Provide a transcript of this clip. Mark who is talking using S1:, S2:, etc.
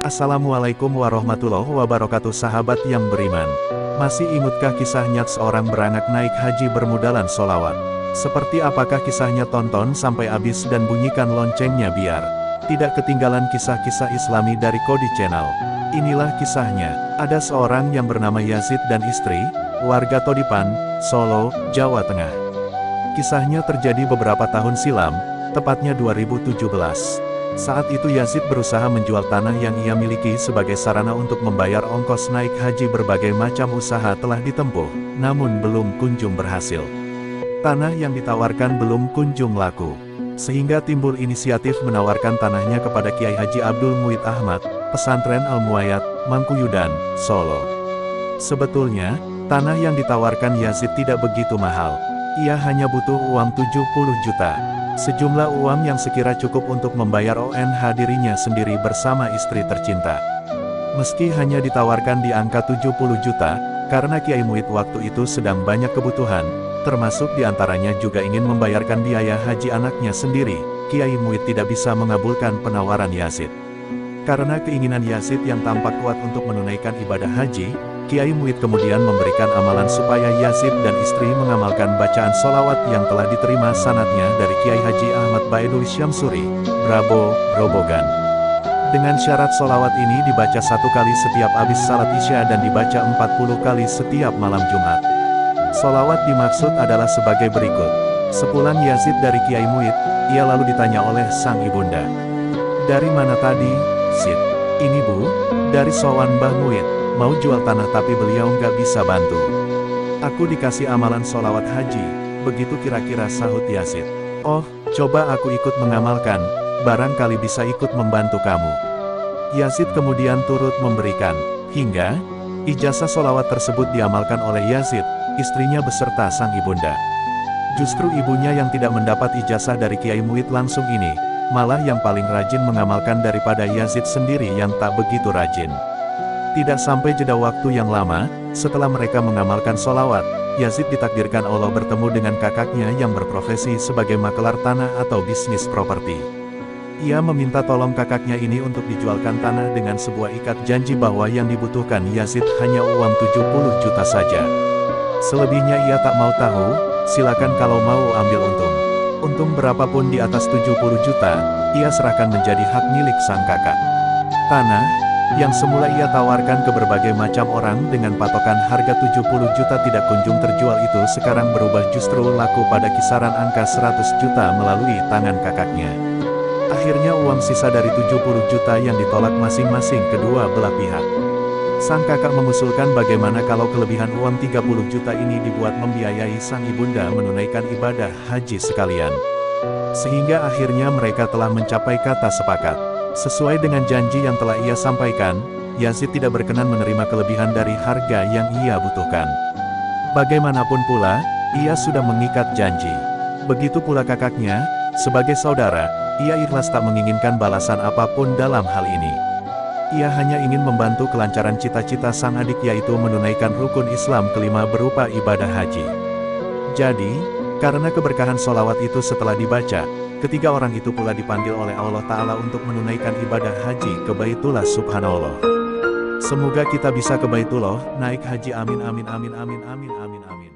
S1: Assalamualaikum warahmatullahi wabarakatuh sahabat yang beriman. Masih ingatkah kisahnya seorang beranak naik haji bermodalan solawat? Seperti apakah kisahnya? Tonton sampai habis dan bunyikan loncengnya biar tidak ketinggalan kisah-kisah islami dari Kodi Channel. Inilah kisahnya. Ada seorang yang bernama Yazid dan istri, warga Todipan, Solo, Jawa Tengah. Kisahnya terjadi beberapa tahun silam, tepatnya 2017. Saat itu Yazid berusaha menjual tanah yang ia miliki sebagai sarana untuk membayar ongkos naik haji. Berbagai macam usaha telah ditempuh, namun belum kunjung berhasil. Tanah yang ditawarkan belum kunjung laku, sehingga timbul inisiatif menawarkan tanahnya kepada Kiai Haji Abdul Muid Ahmad, Pesantren Al-Muayyad, Mangkuyudan, Solo. Sebetulnya, tanah yang ditawarkan Yazid tidak begitu mahal. Ia hanya butuh uang 70 juta. Sejumlah uang yang sekira cukup untuk membayar ONH dirinya sendiri bersama istri tercinta. Meski hanya ditawarkan di angka 70 juta, karena Kiai Muid waktu itu sedang banyak kebutuhan, termasuk diantaranya juga ingin membayarkan biaya haji anaknya sendiri, Kiai Muid tidak bisa mengabulkan penawaran Yazid. Karena keinginan Yazid yang tampak kuat untuk menunaikan ibadah haji, Kiai Muid kemudian memberikan amalan supaya Yazid dan istri mengamalkan bacaan solawat yang telah diterima sanadnya dari Kiai Haji Ahmad Baidul Syamsuri, Brabo, Grobogan. Dengan syarat solawat ini dibaca 1 kali setiap habis salat Isya dan dibaca 40 kali setiap malam Jumat. Solawat dimaksud adalah sebagai berikut. Sepulang Yazid dari Kiai Muid, ia lalu ditanya oleh sang ibunda. "Dari mana tadi, Sid?" "Ini Bu, dari Sowan Mbah Muid. Mau jual tanah tapi beliau nggak bisa bantu. Aku dikasih amalan solawat haji." "Begitu kira-kira," sahut Yazid. "Oh, coba aku ikut mengamalkan, barangkali bisa ikut membantu kamu." Yazid kemudian turut memberikan, hingga ijazah solawat tersebut diamalkan oleh Yazid, istrinya beserta sang ibunda. Justru ibunya yang tidak mendapat ijazah dari Kiai Muid langsung ini, malah yang paling rajin mengamalkan daripada Yazid sendiri yang tak begitu rajin. Tidak sampai jeda waktu yang lama, setelah mereka mengamalkan solawat, Yazid ditakdirkan Allah bertemu dengan kakaknya yang berprofesi sebagai makelar tanah atau bisnis properti. Ia meminta tolong kakaknya ini untuk dijualkan tanah dengan sebuah ikat janji bahwa yang dibutuhkan Yazid hanya uang 70 juta saja. Selebihnya ia tak mau tahu, silakan kalau mau ambil untung. Untung berapapun di atas 70 juta, ia serahkan menjadi hak milik sang kakak. Tanah yang semula ia tawarkan ke berbagai macam orang dengan patokan harga 70 juta tidak kunjung terjual itu sekarang berubah justru laku pada kisaran angka 100 juta melalui tangan kakaknya. Akhirnya uang sisa dari 70 juta yang ditolak masing-masing kedua belah pihak. Sang kakak mengusulkan bagaimana kalau kelebihan uang 30 juta ini dibuat membiayai sang ibunda menunaikan ibadah haji sekalian. Sehingga akhirnya mereka telah mencapai kata sepakat. Sesuai dengan janji yang telah ia sampaikan, Yazid tidak berkenan menerima kelebihan dari harga yang ia butuhkan. Bagaimanapun pula, ia sudah mengikat janji. Begitu pula kakaknya, sebagai saudara, ia ikhlas tak menginginkan balasan apapun dalam hal ini. Ia hanya ingin membantu kelancaran cita-cita sang adik yaitu menunaikan rukun Islam kelima berupa ibadah haji. Jadi, karena keberkahan solawat itu setelah dibaca, ketiga orang itu pula dipanggil oleh Allah Ta'ala untuk menunaikan ibadah haji ke Baitullah Subhanallah. Semoga kita bisa ke Baitullah, naik haji, amin amin amin amin amin amin amin.